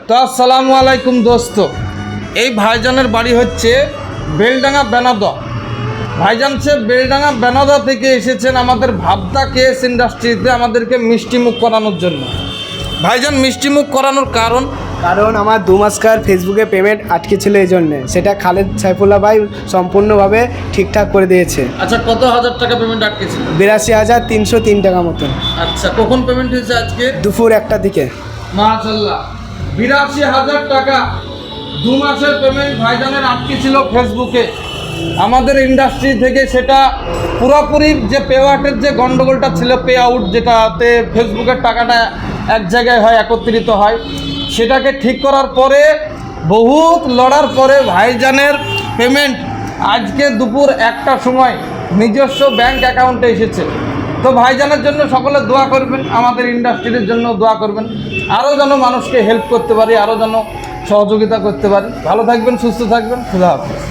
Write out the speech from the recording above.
তো আসসালামু আলাইকুম দোস্ত। এই ভাইজানের বাড়ি হচ্ছে বেলডাঙ্গা বেনাদা। ভাইজান সে বেলডাঙ্গা বেনাদা থেকে এসেছেন আমাদের ভাবদা কেএস ইন্ডাস্ট্রিতে আমাদেরকে মিষ্টিমুখ করানোর জন্য। ভাইজান মিষ্টিমুখ করানোর কারণ আমার 2 মাসকার ফেসবুকে পেমেন্ট আটকে ছিল, এই জন্যে সেটা খালেদ সাইফুল্লাহ ভাই সম্পূর্ণভাবে ঠিকঠাক করে দিয়েছে। আচ্ছা, কত হাজার টাকা পেমেন্ট আটকে ছিল? 82,303 টাকা মতন। আচ্ছা, কখন পেমেন্ট হয়েছে? আজকে দুপুর 1টা দিকে। মাশাআল্লাহ, 82,000 টাকা 2 মাসের পেমেন্ট ভাইজানের আটকে ছিল ফেসবুকে আমাদের ইন্ডাস্ট্রি থেকে। সেটা পুরোপুরি যে পে আউটের যে গন্ডগোলটা ছিল, পে আউট যেটাতে ফেসবুকের টাকাটা এক জায়গায় হয়, একত্রিত হয়, সেটাকে ঠিক করার পরে বহুত লড়ার পরে ভাইজানের পেমেন্ট আজকে দুপুর 1টার সময় নিজস্ব ব্যাংক অ্যাকাউন্টে এসেছে। তো ভাইজানের জন্য সকলে দোয়া করবেন, আমাদের ইন্ডাস্ট্রির জন্য দোয়া করবেন, আরও যেন মানুষকে হেল্প করতে পারি, আরও যেন সহযোগিতা করতে পারি। ভালো থাকবেন, সুস্থ থাকবেন, খুদা হাফেজ।